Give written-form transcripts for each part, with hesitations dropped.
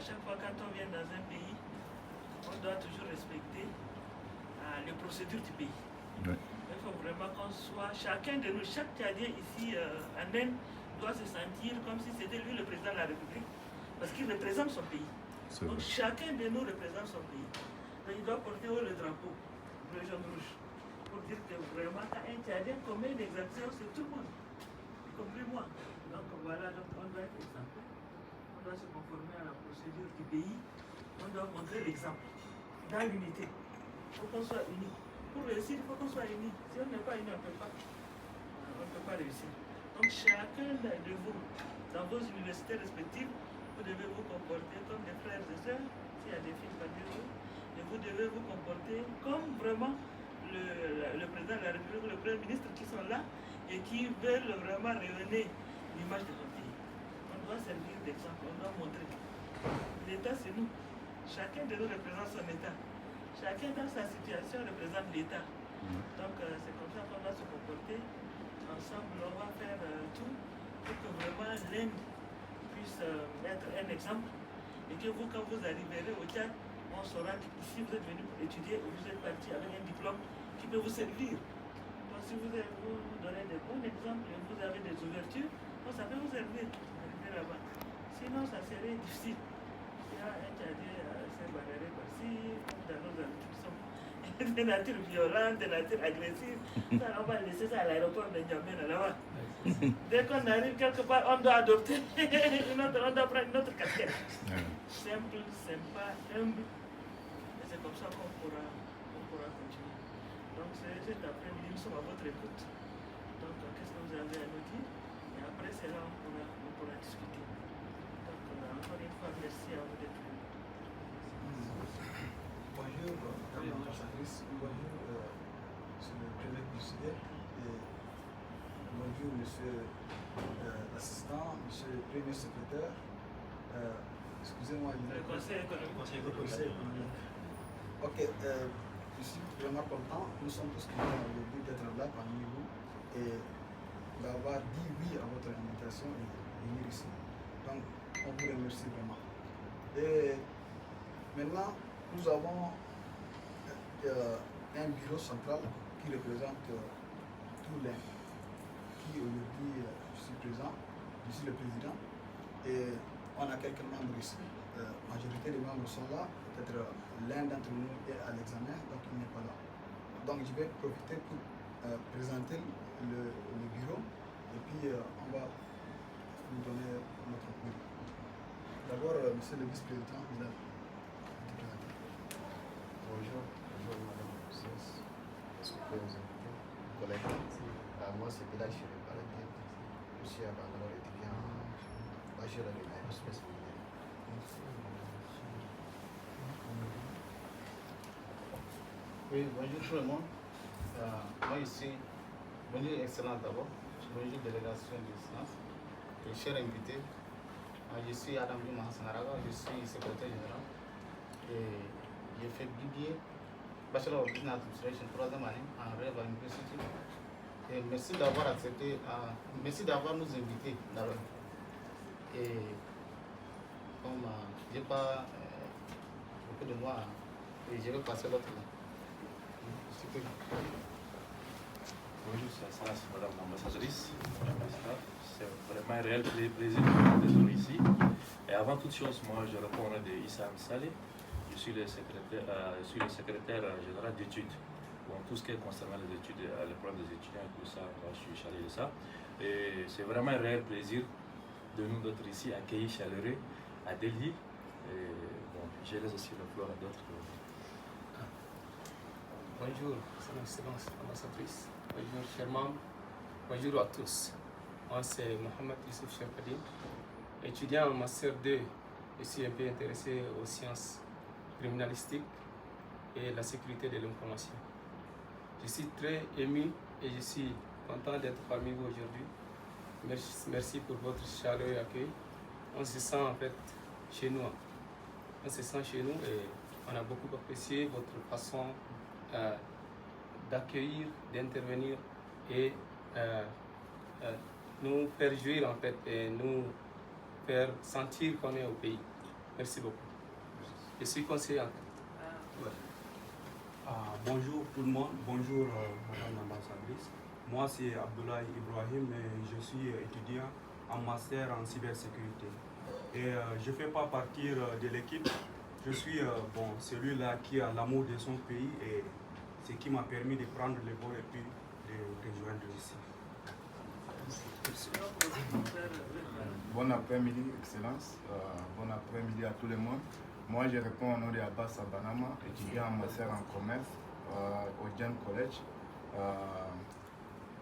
chaque fois quand on vient dans un pays, on doit toujours respecter les procédures du pays. Ouais. Il faut vraiment qu'on soit, chacun de nous, chaque Tchadien ici en Inde doit se sentir comme si c'était lui le président de la République, parce qu'il représente son pays. Donc chacun de nous représente son pays. Donc il doit porter haut le drapeau, le jaune rouge, pour dire que vraiment quand un Tchadien commet une exaction, c'est tout le monde, y compris moi. Donc voilà, donc on doit être exemplaire, on doit se conformer à la procédure du pays, on doit montrer l'exemple dans l'unité. Il faut qu'on soit unis. Pour réussir, il faut qu'on soit unis. Si on n'est pas unis, on ne peut pas réussir. Donc chacun de vous, dans vos universités respectives, vous devez vous comporter comme des frères et sœurs, s'il y a des filles parmi vous, et vous devez vous comporter comme vraiment le président de la République, le premier ministre qui sont là et qui veulent vraiment rayonner l'image de notre pays. On doit servir d'exemple, on doit montrer. L'État, c'est nous. Chacun de nous représente son État. Chacun dans sa situation représente l'État. Donc c'est comme ça qu'on va se comporter. Ensemble, on va faire tout pour que vraiment l'Inde puisse être un exemple. Et que vous, quand vous arriverez au Tchad, on saura qu'ici vous êtes venu pour étudier et vous êtes parti avec un diplôme qui peut vous servir. Donc si vous donnez des bons exemples et vous avez des ouvertures, donc ça peut vous servir d'arriver là-bas. Sinon, ça serait difficile. Il y a un Tchadien s'est bagarré par-ci, dans nos institutions. Des natures violentes, des natures agressives. Ça, on va laisser ça à l'aéroport de N'Djamena là-bas. Dès qu'on arrive quelque part, on doit adopter on doit prendre une autre casquette. Simple, sympa, humble. Et c'est comme ça qu'on pourra continuer. Donc cet après-midi, nous sommes à votre écoute. Donc qu'est-ce que vous avez à nous dire? Et après, c'est là on pourra discuter. Donc encore une fois, merci à vous d'être venus. Bonjour, Madame l'ambassadrice. Bonjour, Monsieur le Premier Conseiller. Et bonjour, Monsieur l'assistant, Monsieur le Premier Secrétaire. Excusez-moi. Le Conseil économique. Le Conseil économique. Ok, je suis vraiment content. Nous sommes tous contents aujourd'hui d'être là parmi vous et d'avoir dit oui à votre invitation et venir ici. Donc, on vous remercie vraiment. Et maintenant, nous avons un bureau central qui représente tout l'Inde, qui aujourd'hui, je suis présent, je suis le président, et on a quelques membres ici. La majorité des membres sont là, peut-être l'un d'entre nous est à l'examen, donc il n'est pas là. Donc je vais profiter pour présenter le bureau, et puis on va vous donner notre opinion. D'abord, monsieur le vice-président, vous avez été présenté. Bonjour, madame est-ce que vous pouvez vous inviter, collègues? Moi c'est Bilal Chérif Baladien, je suis à Bangalore, étudiant en bachelor de aérospace militaire. Oui, bonjour tout le monde. Moi ici, bonjour excellence d'abord, bonjour délégation de sciences et chers invités. Je suis Adam Juma Hassanaraga, je suis secrétaire général et j'ai fait BBA, Bachelor of Business Administration, 3e année en Reva University. Et merci d'avoir accepté, merci d'avoir nous invités d'abord. Et comme je n'ai pas beaucoup de mois, et je vais passer l'autre là. Bonjour, c'est Madame l'ambassadrice. C'est vraiment un réel plaisir d'être ici. Et avant toute chose, moi je réponds au nom de Issa Saleh. Je suis le secrétaire général d'études. Bon, tout ce qui est concernant les études, les problèmes des étudiants et tout ça, moi, je suis chargé de ça. Et c'est vraiment un réel plaisir de nous d'être ici, accueillis chaleureux à Delhi. Et bon, je laisse aussi le floor à d'autres. Bonjour, Son Excellence l'ambassadrice. Bonjour, chers membres. Bonjour à tous. Moi, c'est Mohamed Youssouf Chefadine, étudiant en Master 2. Je suis un peu intéressé aux sciences criminalistiques et la sécurité de l'information. Je suis très ému et je suis content d'être parmi vous aujourd'hui. Merci pour votre chaleureux accueil. On se sent en fait chez nous. On se sent chez nous et on a beaucoup apprécié votre façon d'accueillir, d'intervenir et nous faire jouir en fait et nous faire sentir qu'on est au pays. Merci beaucoup. Je suis conseiller. Bonjour tout le monde, bonjour Madame l'ambassadrice. Moi c'est Abdoulaye Ibrahim et je suis étudiant en master en cybersécurité. Et je ne fais pas partie de l'équipe, je suis celui-là qui a l'amour de son pays et ce qui m'a permis de prendre le vol et puis de rejoindre ici. Bon après-midi, Excellence. Bon après-midi à tout le monde. Moi, je réponds au nom de Abbas Abanama, étudiant en master en commerce au Gen College.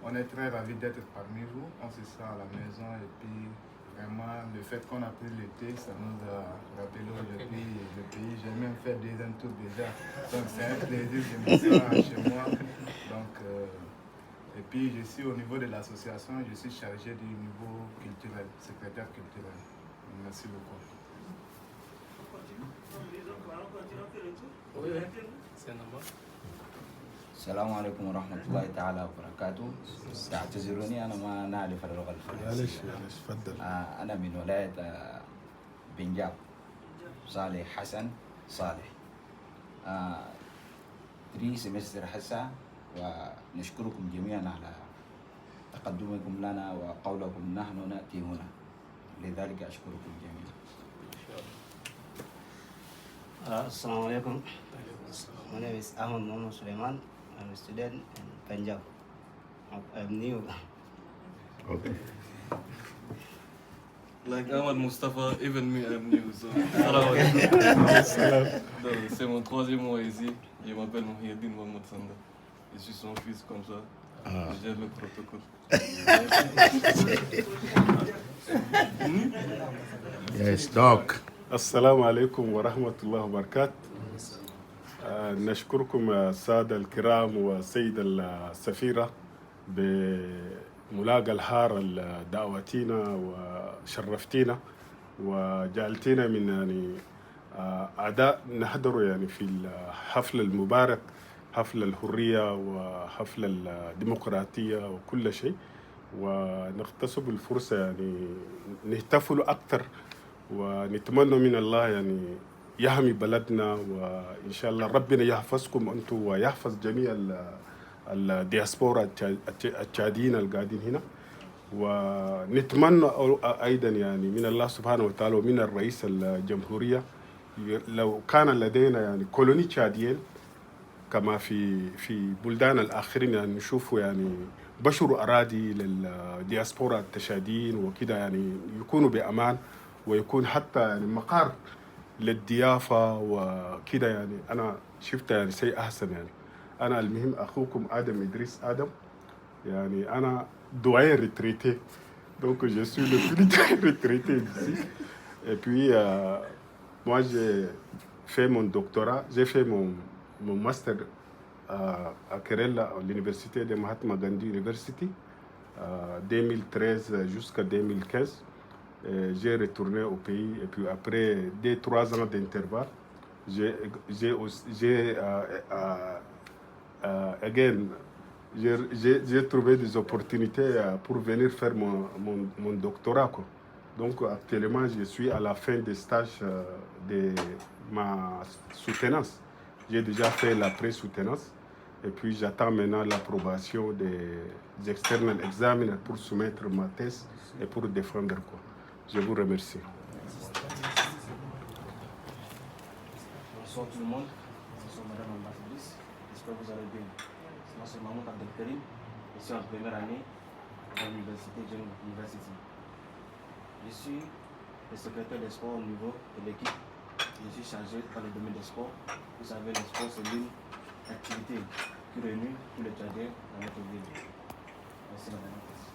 On est très ravis d'être parmi vous. On se sent à la maison et puis vraiment le fait qu'on a pris l'été, ça nous a rappelé le pays. J'ai même fait des tours déjà. Donc c'est un plaisir de me sentir chez moi. Donc, et puis je suis au niveau de l'association, je suis chargé du niveau culturel, secrétaire culturel. Merci beaucoup. Oui, c'est normal. السلام عليكم ورحمة الله تعالى وبركاته. تعتذروني أنا ما نعرف اللغة الفرنسية. معلش تفضل. أنا من ولاية بنجاب. صالح حسن صالح. 3 سمستر هسه ونشكركم جميعا على تقدمكم لنا وقولكم نحن نأتي هنا. لذلك أشكركم جميعا. Assalamu alaikum. My name is Ahmad Mohamed Suleiman. I'm a student in Punjab. I'm new. Okay. Like Ahmad Mustafa, even me, I'm new. So, c'est mon 3e mois ici. Je m'appelle Mohiedine Mohamed Sanda. Je suis son fils comme ça. Je gère le protocole. Yes, doc. السلام عليكم ورحمة الله وبركاته. نشكركم السادة الكرام والسيدة السفيرة بملاقى الحار دعوتينا وشرفتينا وجعلتينا من يعني أعداء نحضر يعني في الحفل المبارك، حفل الحرية وحفل الديمقراطية وكل شيء، ونغتصب الفرصة يعني نحتفل أكثر ونتمنى من الله يعني يحمي بلدنا، وإن شاء الله ربنا يحفظكم أنتم ويحفظ جميع الدياسبورا التشاديين القاعدين هنا. ونتمنى أيضا يعني من الله سبحانه وتعالى ومن الرئيس الجمهورية لو كان لدينا يعني كولوني تشاديين كما في بلدان الآخرين، يعني نشوفوا يعني بشروا أراضي للدياسبورا التشاديين وكده، يعني يكونوا بأمان ويكون حتى يعني مقر للضيافة وكده. يعني أنا شفت يعني شيء أحسن. يعني أنا المهم أخوكم آدم إدريس آدم، يعني أنا doyen retraité, donc je suis le plus retraité ici. Et puis moi j'ai fait mon doctorat, j'ai fait mon master à Kerala à l'université de Mahatma Gandhi University 2013 jusqu'à 2015. J'ai retourné au pays et puis après 2-3 ans d'intervalle, j'ai trouvé des opportunités pour venir faire mon doctorat, quoi. Donc actuellement, je suis à la fin des stages de ma soutenance. J'ai déjà fait la pré-soutenance et puis j'attends maintenant l'approbation des external examiners pour soumettre ma thèse et pour défendre, quoi. Je vous remercie. Bonsoir tout le monde. Bonsoir Madame l'ambassadrice. J'espère que vous allez bien. Moi c'est Mahmoud Abdelkarim. Je suis en première année à l'université Gen University. Je suis le secrétaire des sports au niveau de l'équipe. Je suis chargé par le domaine des sports. Vous savez, le sport c'est l'une activité qui réunit tous les Tchadiens dans notre ville. Merci Madame l'ambassadrice.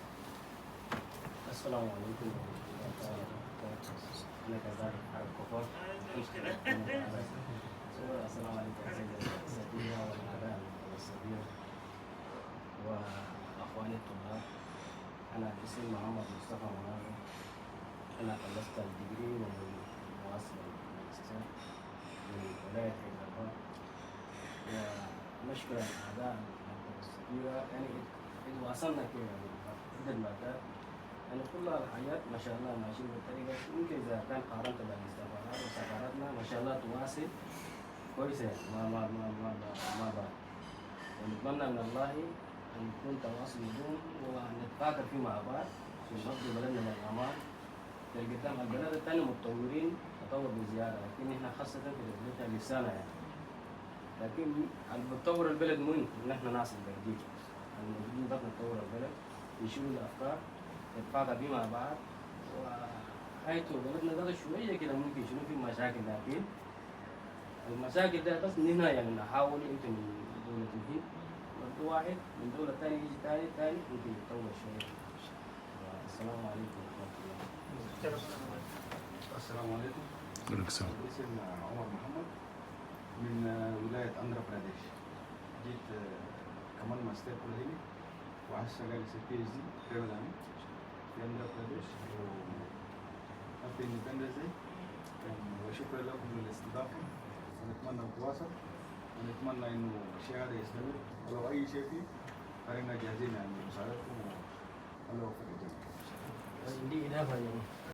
Assalamu alaikum. أنا كذلك على الكفار. السلام عليكم السفيرة والأعلام والسفير وأخواني الطلاب. أنا اسمي محمد مصطفى مناغي. أنا خلصت الديجري ومواصل الماجستير من ولاية حيدر. ونشكر الأعداء السفيرة، يعني إذ وصلنا كده يعني عدة المعدات يعني كل الحاجات ما شاء الله ماشيين بالطريقة. يمكن إذا كان قارنت بين الاستخبارات وسفاراتنا ما شاء الله تواصل كويسة، ما بعد. ونتمنى من الله أن يكون تواصل يدوم ونتفاكر فيه مع بعض عشان نفضي بلدنا للأمان. لقدام البلد الثاني متطورين تطور بزيادة، لكن احنا خاصة في دولتنا لسانا يعني. لكن بتطور البلد مهم ان احنا ناس البلديين الموجودين ضد نطور البلد، نشيل الافكار نتفاقم بيه مع بعض، وحيث بلدنا ده شوية كده ممكن شنو في مشاكل، لكن المشاكل ده بس هنا يعني نحاول انت من دولة الهند برضه واحد من دولة ثانية يجي ثاني ممكن يتطور شوية. السلام عليكم ورحمة الله. السلام عليكم. عليكم السلام. اسمي عمر محمد من ولاية أندرا براديش. جيت كمان ماستر كليني وهسه جالس PhD بريمداني في أندرا براديش وفي اندبندنس داي. وشكرا لكم للاستضافة، ونتمنى نتواصل ونتمنى إنه الشيء هذا يستمر، ولو أي شيء فيه فإننا جاهزين يعني لمساعدتكم. الله يوفق الجميع. دي إضافة يعني